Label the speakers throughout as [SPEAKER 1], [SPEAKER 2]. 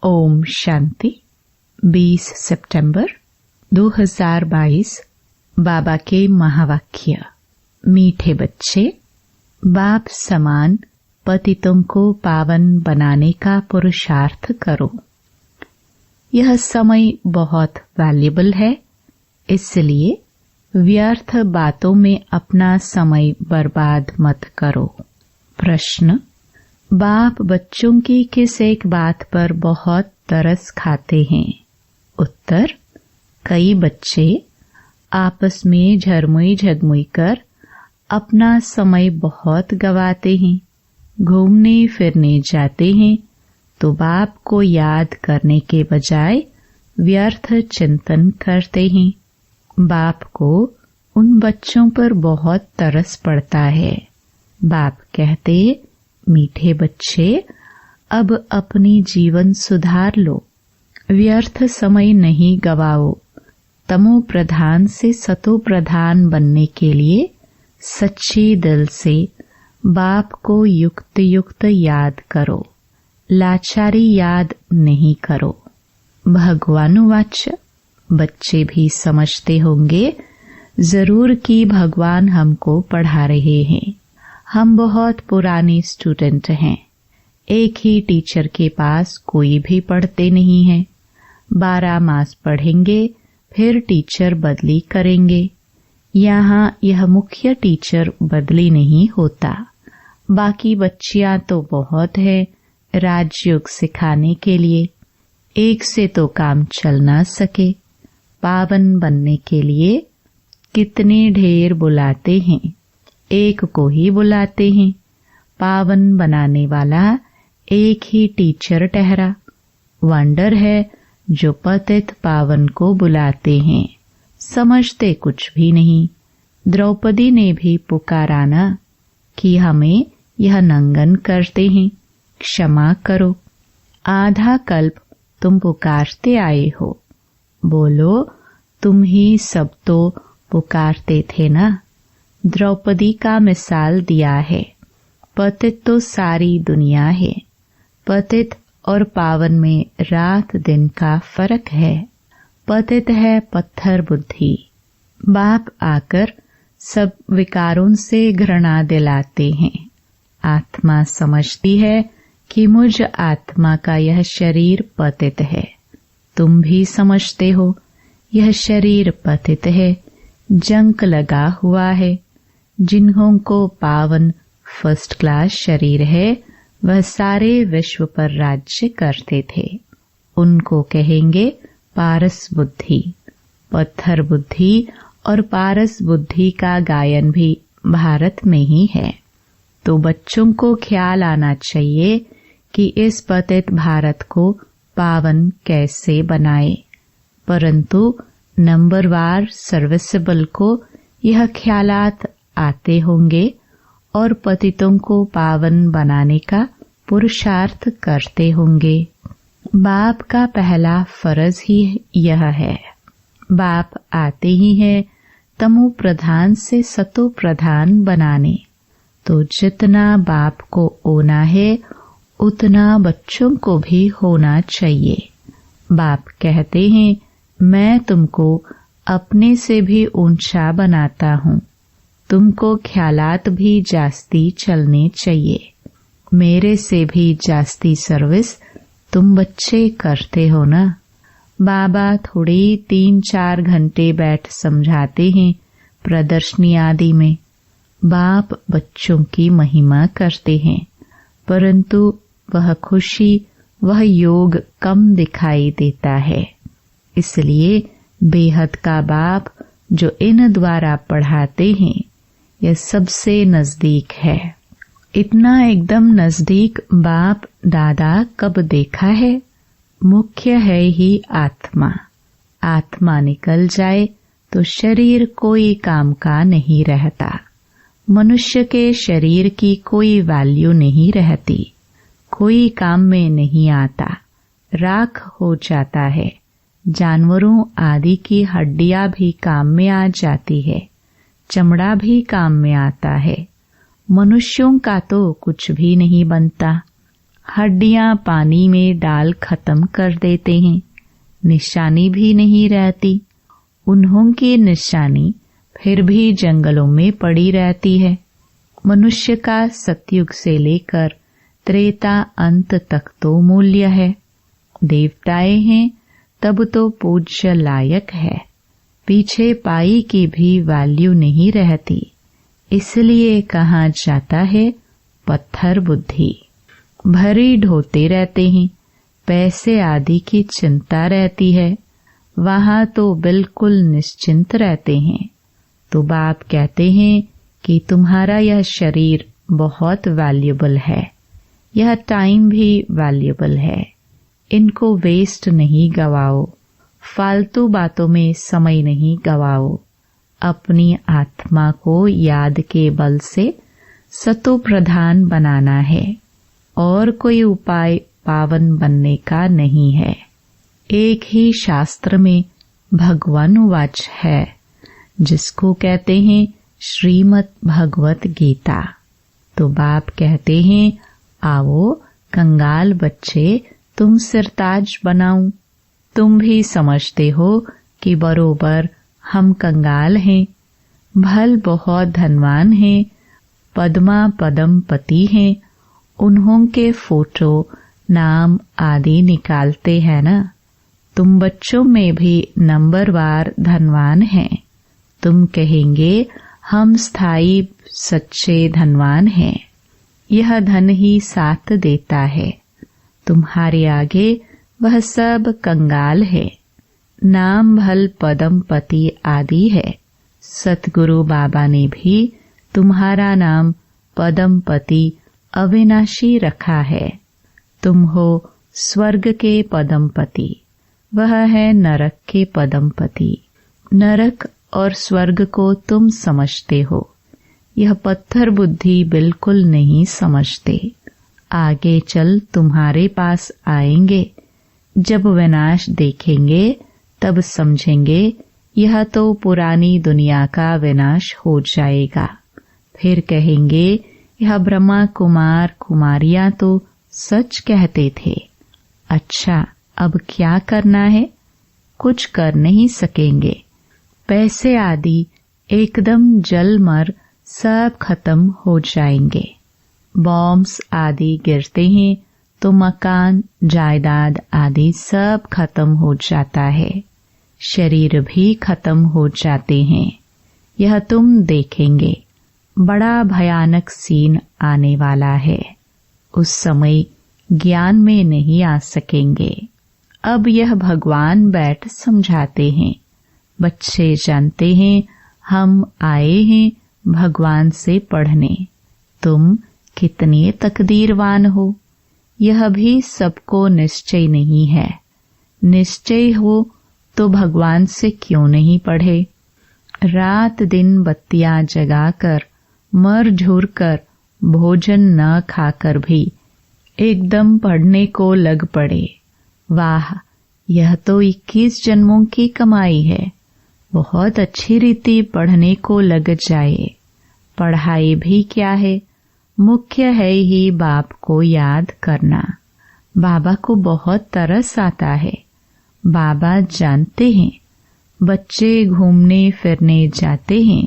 [SPEAKER 1] ओम शांति। 20 सितंबर 2022 बाबा के महावाक्य। मीठे बच्चे, बाप समान पतितों को पावन बनाने का पुरुषार्थ करो। यह समय बहुत वैल्यूएबल है, इसलिए व्यर्थ बातों में अपना समय बर्बाद मत करो। प्रश्न: बाप बच्चों की किस एक बात पर बहुत तरस खाते हैं? उत्तर: कई बच्चे आपस में झरमुई झगमुई कर अपना समय बहुत गवाते हैं। घूमने फिरने जाते हैं तो बाप को याद करने के बजाय व्यर्थ चिंतन करते हैं। बाप को उन बच्चों पर बहुत तरस पड़ता है। बाप कहते, मीठे बच्चे, अब अपनी जीवन सुधार लो, व्यर्थ समय नहीं गवाओ। तमो प्रधान से सतो प्रधान बनने के लिए सच्चे दिल से बाप को युक्त युक्त याद करो, लाचारी याद नहीं करो। भगवानुवाच: बच्चे भी समझते होंगे जरूर कि भगवान हमको पढ़ा रहे हैं। हम बहुत पुराने स्टूडेंट हैं। एक ही टीचर के पास कोई भी पढ़ते नहीं है। 12 मास पढ़ेंगे, फिर टीचर बदली करेंगे। यहाँ यह मुख्य टीचर बदली नहीं होता। बाकी बच्चियां तो बहुत है राजयोग सिखाने के लिए। एक से तो काम चल ना सके। पावन बनने के लिए कितने ढेर बुलाते हैं, एक को ही बुलाते हैं। पावन बनाने वाला एक ही टीचर ठहरा। वंडर है जो पतित पावन को बुलाते हैं, समझते कुछ भी नहीं। द्रौपदी ने भी पुकारा ना कि हमें यह नंगन करते हैं, क्षमा करो। आधा कल्प तुम पुकारते आए हो, बोलो तुम ही सब तो पुकारते थे ना। द्रौपदी का मिसाल दिया है। पतित तो सारी दुनिया है। पतित और पावन में रात दिन का फर्क है। पतित है पत्थर बुद्धि। बाप आकर सब विकारों से घृणा दिलाते हैं। आत्मा समझती है कि मुझ आत्मा का यह शरीर पतित है। तुम भी समझते हो यह शरीर पतित है, जंक लगा हुआ है। जिन्हों को पावन फर्स्ट क्लास शरीर है वह सारे विश्व पर राज्य करते थे। उनको कहेंगे पारस बुद्धि। पत्थर बुद्धि और पारस बुद्धि का गायन भी भारत में ही है। तो बच्चों को ख्याल आना चाहिए कि इस पतित भारत को पावन कैसे बनाए। परंतु नंबरवार सर्विसेबल को यह ख्यालात आते होंगे और पतितों को पावन बनाने का पुरुषार्थ करते होंगे। बाप का पहला फर्ज ही यह है। बाप आते ही है तमो प्रधान से सतो प्रधान बनाने। तो जितना बाप को होना है उतना बच्चों को भी होना चाहिए। बाप कहते हैं, मैं तुमको अपने से भी ऊंचा बनाता हूँ। तुमको ख्यालात भी जास्ती चलने चाहिए। मेरे से भी जास्ती सर्विस तुम बच्चे करते हो ना। बाबा थोड़ी 3-4 घंटे बैठ समझाते हैं प्रदर्शनी आदि में। बाप बच्चों की महिमा करते हैं, परंतु वह खुशी, वह योग कम दिखाई देता है। इसलिए बेहद का बाप जो इन द्वारा पढ़ाते हैं यह सबसे नजदीक है। इतना एकदम नजदीक बाप दादा कब देखा है? मुख्य है ही आत्मा। आत्मा निकल जाए तो शरीर कोई काम का नहीं रहता। मनुष्य के शरीर की कोई वैल्यू नहीं रहती, कोई काम में नहीं आता, राख हो जाता है। जानवरों आदि की हड्डियां भी काम में आ जाती है, चमड़ा भी काम में आता है। मनुष्यों का तो कुछ भी नहीं बनता। हड्डियां पानी में डाल खत्म कर देते हैं, निशानी भी नहीं रहती। उन्हों की निशानी फिर भी जंगलों में पड़ी रहती है। मनुष्य का सतयुग से लेकर त्रेता अंत तक तो मूल्य है। देवताएं हैं तब तो पूज्य लायक है। पीछे पाई की भी वैल्यू नहीं रहती। इसलिए कहा जाता है पत्थर बुद्धि। भरी ढोते रहते हैं, पैसे आदि की चिंता रहती है। वहां तो बिल्कुल निश्चिंत रहते हैं। तो बाप कहते हैं कि तुम्हारा यह शरीर बहुत वैल्यूबल है, यह टाइम भी वैल्यूबल है। इनको वेस्ट नहीं गवाओ, फालतू बातों में समय नहीं गवाओ। अपनी आत्मा को याद के बल से सतो प्रधान बनाना है और कोई उपाय पावन बनने का नहीं है। एक ही शास्त्र में भगवान वाच है जिसको कहते हैं श्रीमद् भगवत गीता। तो बाप कहते हैं आओ कंगाल बच्चे तुम सिरताज बनाऊं। तुम भी समझते हो कि बरोबर हम कंगाल हैं। भल बहुत धनवान हैं, पद्मा पदमपति हैं। उन्हों के फोटो नाम आदि निकालते हैं ना। तुम बच्चों में भी नंबरवार धनवान हैं। तुम कहेंगे हम स्थायी सच्चे धनवान हैं। यह धन ही साथ देता है। तुम्हारे आगे वह सब कंगाल है। नाम भल पदमपति आदि है। सतगुरु बाबा ने भी तुम्हारा नाम पदमपति अविनाशी रखा है। तुम हो स्वर्ग के पदमपति, वह है नरक के पदमपति। नरक और स्वर्ग को तुम समझते हो, यह पत्थर बुद्धि बिल्कुल नहीं समझते। आगे चल तुम्हारे पास आएंगे। जब विनाश देखेंगे तब समझेंगे यह तो पुरानी दुनिया का विनाश हो जाएगा। फिर कहेंगे यह ब्रह्मा कुमार कुमारियां तो सच कहते थे। अच्छा अब क्या करना है? कुछ कर नहीं सकेंगे। पैसे आदि एकदम जलमर सब खत्म हो जाएंगे। बॉम्ब्स आदि गिरते हैं तो मकान जायदाद आदि सब खत्म हो जाता है। शरीर भी खत्म हो जाते हैं। यह तुम देखेंगे। बड़ा भयानक सीन आने वाला है। उस समय ज्ञान में नहीं आ सकेंगे। अब यह भगवान बैठ समझाते हैं। बच्चे जानते हैं हम आए हैं भगवान से पढ़ने। तुम कितने तकदीरवान हो, यह भी सबको निश्चय नहीं है। निश्चय हो तो भगवान से क्यों नहीं पढ़े? रात दिन बत्तियां जगाकर मर झूर कर भोजन न खाकर भी एकदम पढ़ने को लग पड़े। वाह, यह तो 21 जन्मों की कमाई है। बहुत अच्छी रीति पढ़ने को लग जाए। पढ़ाई भी क्या है, मुख्य है ही बाप को याद करना। बाबा को बहुत तरस आता है। बाबा जानते हैं बच्चे घूमने फिरने जाते हैं,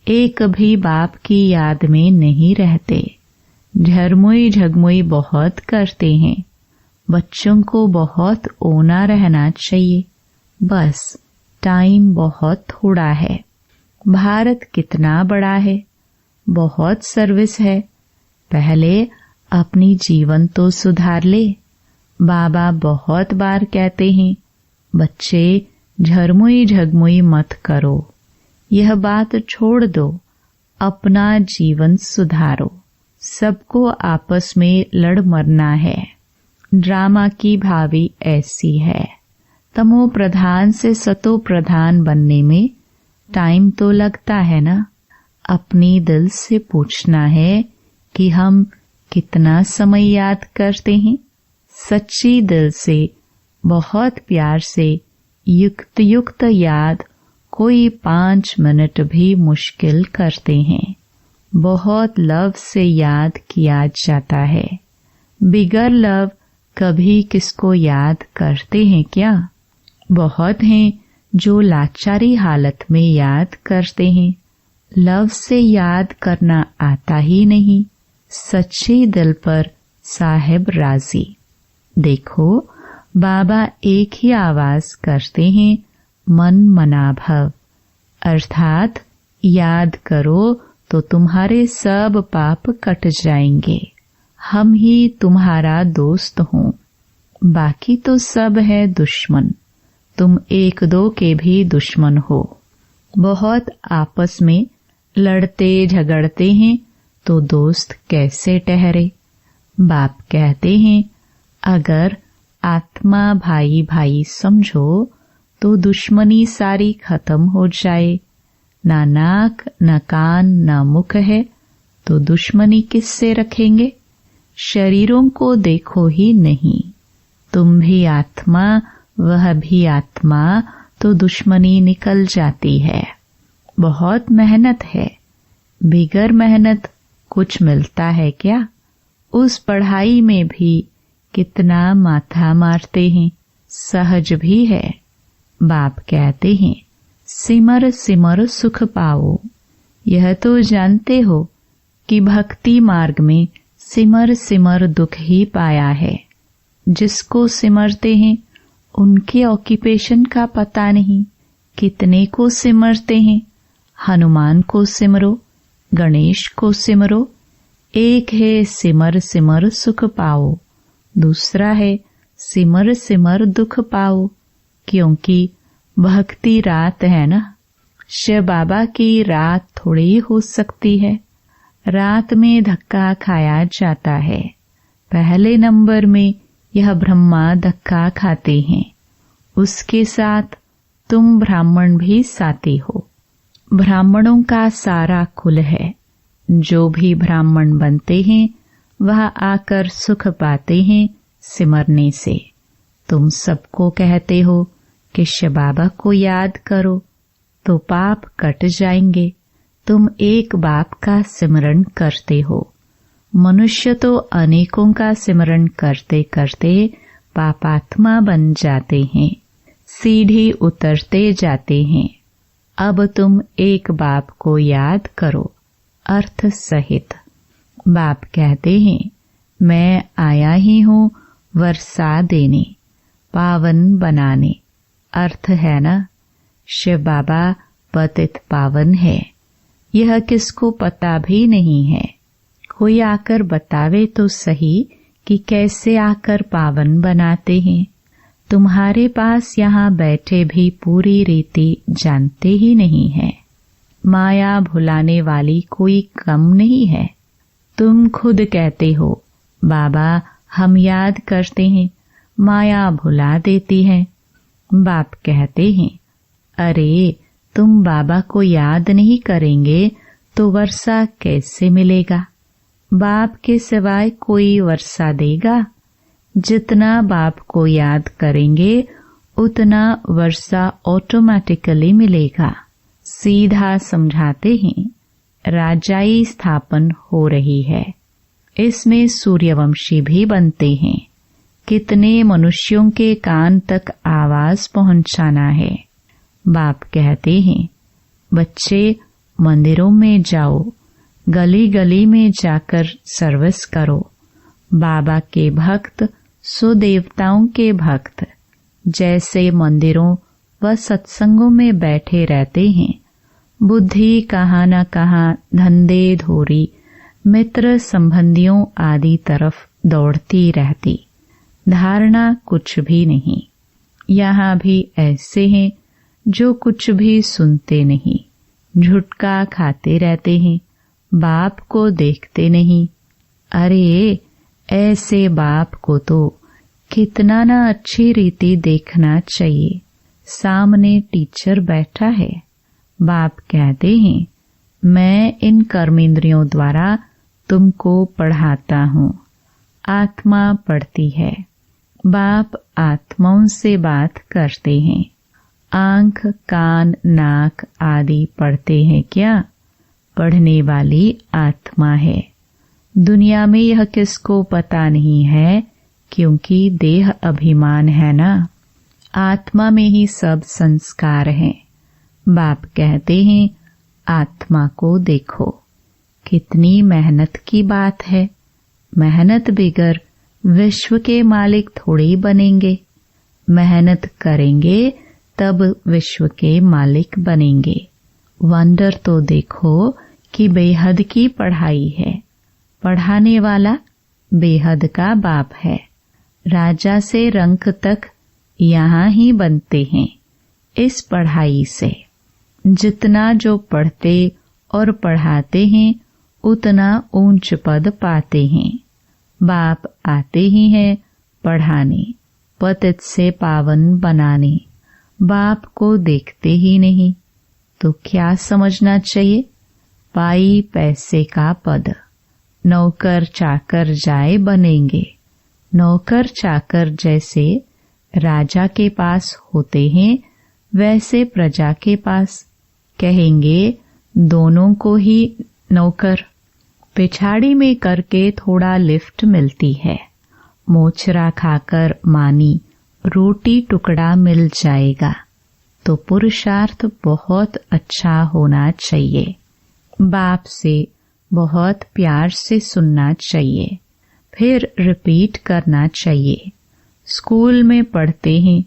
[SPEAKER 1] एक भी बाप की याद में नहीं रहते। झरमुई झगमुई बहुत करते हैं। बच्चों को बहुत ओना रहना चाहिए। बस टाइम बहुत थोड़ा है। भारत कितना बड़ा है, बहुत सर्विस है। पहले अपनी जीवन तो सुधार ले। बाबा बहुत बार कहते हैं बच्चे झरमुई झगमुई मत करो, यह बात छोड़ दो, अपना जीवन सुधारो। सबको आपस में लड़ मरना है। ड्रामा की भावी ऐसी है। तमो प्रधान से सतो प्रधान बनने में टाइम तो लगता है ना। अपनी दिल से पूछना है कि हम कितना समय याद करते हैं। सच्ची दिल से बहुत प्यार से युक्त युक्त याद कोई 5 मिनट भी मुश्किल करते हैं। बहुत लव से याद किया जाता है। बिगर लव कभी किसको याद करते हैं क्या? बहुत हैं जो लाचारी हालत में याद करते हैं। लव से याद करना आता ही नहीं। सच्चे दिल पर साहिब राजी। देखो बाबा एक ही आवाज करते हैं, मन मना भव, अर्थात याद करो तो तुम्हारे सब पाप कट जाएंगे। हम ही तुम्हारा दोस्त हूँ, बाकी तो सब है दुश्मन। तुम एक दो के भी दुश्मन हो। बहुत आपस में लड़ते झगड़ते हैं तो दोस्त कैसे ठहरे? बाप कहते हैं अगर आत्मा भाई भाई समझो तो दुश्मनी सारी खत्म हो जाए। ना नाक न कान न मुख है तो दुश्मनी किससे रखेंगे? शरीरों को देखो ही नहीं। तुम भी आत्मा वह भी आत्मा तो दुश्मनी निकल जाती है। बहुत मेहनत है। बिगर मेहनत कुछ मिलता है क्या? उस पढ़ाई में भी कितना माथा मारते हैं। सहज भी है। बाप कहते हैं सिमर सिमर सुख पाओ। यह तो जानते हो कि भक्ति मार्ग में सिमर सिमर दुख ही पाया है। जिसको सिमरते हैं उनके ऑक्यूपेशन का पता नहीं। कितने को सिमरते हैं? हनुमान को सिमरो, गणेश को सिमरो। एक है सिमर सिमर सुख पाओ, दूसरा है सिमर सिमर दुख पाओ। क्योंकि भक्ति रात है ना। शिव बाबा की रात थोड़ी हो सकती है। रात में धक्का खाया जाता है। पहले नंबर में यह ब्रह्मा धक्का खाते हैं। उसके साथ तुम ब्राह्मण भी साथी हो। ब्राह्मणों का सारा कुल है। जो भी ब्राह्मण बनते हैं वह आकर सुख पाते हैं सिमरने से। तुम सबको कहते हो कि शिव बाबा को याद करो तो पाप कट जाएंगे। तुम एक बाप का सिमरण करते हो। मनुष्य तो अनेकों का सिमरण करते करते पापात्मा बन जाते हैं, सीढ़ी उतरते जाते हैं। अब तुम एक बाप को याद करो अर्थ सहित। बाप कहते हैं मैं आया ही हूँ वर्षा देने, पावन बनाने। अर्थ है ना शिव बाबा पतित पावन है। यह किसको पता भी नहीं है। कोई आकर बतावे तो सही कि कैसे आकर पावन बनाते हैं। तुम्हारे पास यहाँ बैठे भी पूरी रीति जानते ही नहीं है। माया भुलाने वाली कोई कम नहीं है। तुम खुद कहते हो बाबा हम याद करते हैं, माया भुला देती है। बाप कहते हैं अरे तुम बाबा को याद नहीं करेंगे तो वर्षा कैसे मिलेगा? बाप के सिवाय कोई वर्षा देगा? जितना बाप को याद करेंगे उतना वर्षा ऑटोमेटिकली मिलेगा। सीधा समझाते हैं राजाई स्थापन हो रही है। इसमें सूर्यवंशी भी बनते हैं। कितने मनुष्यों के कान तक आवाज पहुंचाना है। बाप कहते हैं बच्चे मंदिरों में जाओ, गली गली में जाकर सर्विस करो। बाबा के भक्त सो देवताओं के भक्त जैसे मंदिरों व सत्संगों में बैठे रहते हैं। बुद्धि कहाँ न कहाँ धंधे धोरी मित्र संबंधियों आदि तरफ दौड़ती रहती। धारणा कुछ भी नहीं। यहाँ भी ऐसे हैं जो कुछ भी सुनते नहीं, झुटका खाते रहते हैं, बाप को देखते नहीं। अरे ऐसे बाप को तो कितना ना अच्छी रीति देखना चाहिए। सामने टीचर बैठा है। बाप कहते हैं मैं इन कर्मेंद्रियों द्वारा तुमको पढ़ाता हूँ। आत्मा पढ़ती है। बाप आत्माओं से बात करते हैं। आंख कान नाक आदि पढ़ते हैं क्या? पढ़ने वाली आत्मा है। दुनिया में यह किसको पता नहीं है, क्योंकि देह अभिमान है ना। आत्मा में ही सब संस्कार हैं। बाप कहते हैं आत्मा को देखो। कितनी मेहनत की बात है। मेहनत बिगर विश्व के मालिक थोड़ी बनेंगे। मेहनत करेंगे तब विश्व के मालिक बनेंगे। वंडर तो देखो कि बेहद की पढ़ाई है। पढ़ाने वाला बेहद का बाप है। राजा से रंक तक यहाँ ही बनते हैं इस पढ़ाई से। जितना जो पढ़ते और पढ़ाते हैं उतना ऊंच पद पाते हैं। बाप आते ही हैं पढ़ाने, पतित से पावन बनाने। बाप को देखते ही नहीं तो क्या समझना चाहिए? पाई पैसे का पद। नौकर चाकर जाए बनेंगे। नौकर चाकर जैसे राजा के पास होते हैं वैसे प्रजा के पास। कहेंगे दोनों को ही नौकर। पिछाड़ी में करके थोड़ा लिफ्ट मिलती है। मोचरा खाकर मानी रोटी टुकड़ा मिल जाएगा। तो पुरुषार्थ बहुत अच्छा होना चाहिए। बाप से बहुत प्यार से सुनना चाहिए, फिर रिपीट करना चाहिए। स्कूल में पढ़ते हैं,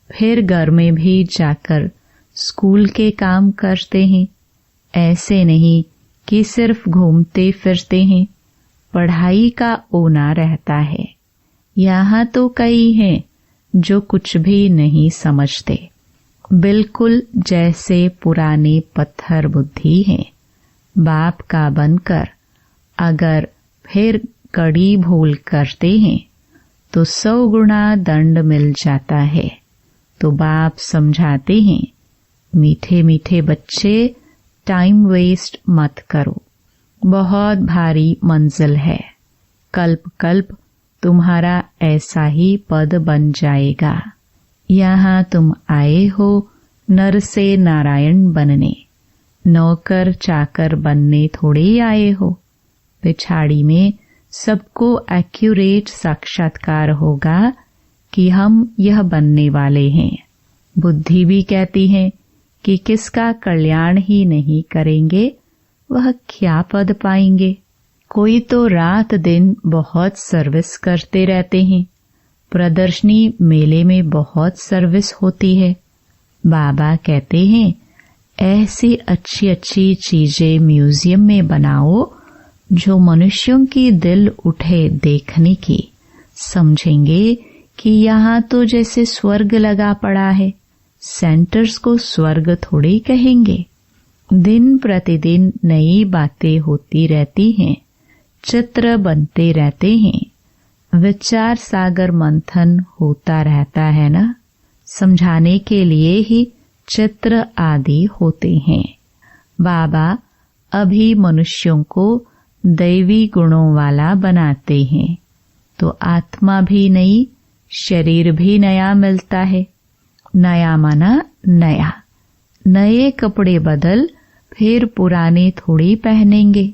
[SPEAKER 1] फिर घर में भी जाकर स्कूल के काम करते हैं। ऐसे नहीं कि सिर्फ घूमते फिरते हैं। पढ़ाई का ओना रहता है। यहाँ तो कई हैं जो कुछ भी नहीं समझते, बिल्कुल जैसे पुराने पत्थर बुद्धि हैं। बाप का बनकर अगर फिर कड़ी भूल करते हैं तो 100 गुना दंड मिल जाता है। तो बाप समझाते हैं मीठे मीठे बच्चे, टाइम वेस्ट मत करो। बहुत भारी मंजिल है। कल्प कल्प तुम्हारा ऐसा ही पद बन जाएगा। यहाँ तुम आए हो नर से नारायण बनने, नौकर चाकर बनने थोड़े आए हो। पिछाड़ी में सबको एक्यूरेट साक्षात्कार होगा कि हम यह बनने वाले हैं। बुद्धि भी कहती है कि किसका कल्याण ही नहीं करेंगे वह क्या पद पाएंगे। कोई तो रात दिन बहुत सर्विस करते रहते हैं। प्रदर्शनी मेले में बहुत सर्विस होती है। बाबा कहते हैं ऐसी अच्छी अच्छी चीजें म्यूजियम में बनाओ जो मनुष्यों की दिल उठे देखने की। समझेंगे कि यहाँ तो जैसे स्वर्ग लगा पड़ा है। सेंटर्स को स्वर्ग थोड़ी कहेंगे। दिन प्रतिदिन नई बातें होती रहती हैं, चित्र बनते रहते हैं। विचार सागर मंथन होता रहता है ना। समझाने के लिए ही चित्र आदि होते हैं। बाबा अभी मनुष्यों को दैवी गुणों वाला बनाते हैं तो आत्मा भी नई, शरीर भी नया मिलता है। नया माना नया। नए कपड़े बदल फिर पुराने थोड़ी पहनेंगे।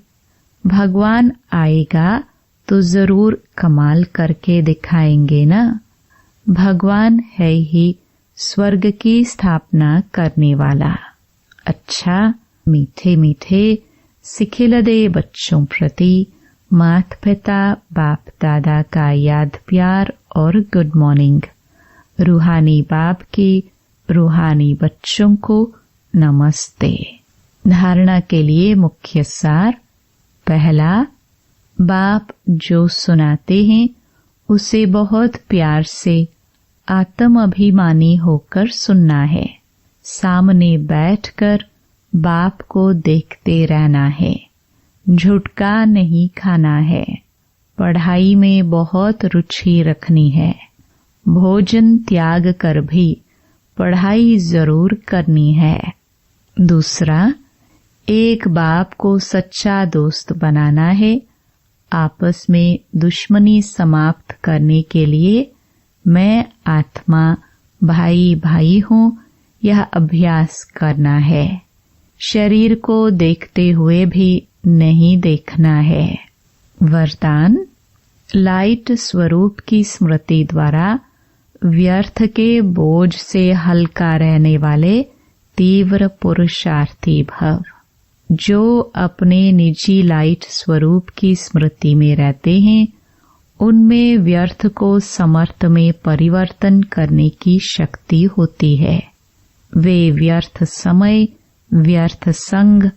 [SPEAKER 1] भगवान आएगा तो जरूर कमाल करके दिखाएंगे ना। भगवान है ही स्वर्ग की स्थापना करने वाला। अच्छा, मीठे मीठे सिखिलदे बच्चों प्रति माता पिता बाप दादा का याद प्यार और गुड मॉर्निंग। रूहानी बाप की रूहानी बच्चों को नमस्ते। धारणा के लिए मुख्य सार। पहला, बाप जो सुनाते हैं उसे बहुत प्यार से आत्म अभिमानी होकर सुनना है। सामने बैठकर बाप को देखते रहना है। झुटका नहीं खाना है। पढ़ाई में बहुत रुचि रखनी है। भोजन त्याग कर भी पढ़ाई जरूर करनी है। दूसरा, एक बाप को सच्चा दोस्त बनाना है। आपस में दुश्मनी समाप्त करने के लिए मैं आत्मा भाई भाई हूँ यह अभ्यास करना है। शरीर को देखते हुए भी नहीं देखना है। वरदान, लाइट स्वरूप की स्मृति द्वारा व्यर्थ के बोझ से हल्का रहने वाले तीव्र पुरुषार्थी भव। जो अपने निजी लाइट स्वरूप की स्मृति में रहते हैं, उनमें व्यर्थ को समर्थ में परिवर्तन करने की शक्ति होती है। वे व्यर्थ समय, व्यर्थ संग,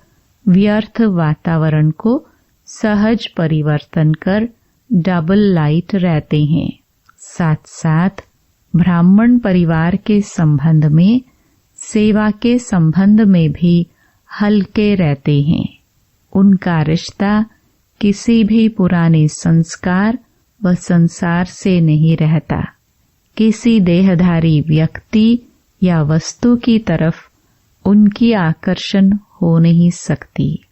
[SPEAKER 1] व्यर्थ वातावरण को सहज परिवर्तन कर डबल लाइट रहते हैं। साथ साथ ब्राह्मण परिवार के संबंध में, सेवा के संबंध में भी हल्के रहते हैं। उनका रिश्ता किसी भी पुराने संस्कार व संसार से नहीं रहता। किसी देहधारी व्यक्ति या वस्तु की तरफ उनकी आकर्षण हो नहीं सकती।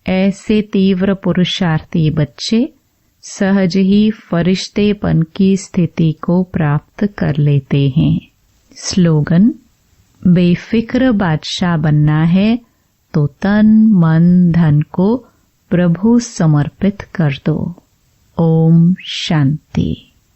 [SPEAKER 1] ऐसे तीव्र पुरुषार्थी बच्चे सहज ही फरिश्तेपन की स्थिति को प्राप्त कर लेते हैं। स्लोगन, बेफिक्र बादशाह बनना है तो तन मन धन को प्रभु समर्पित कर दो। ओम शांति।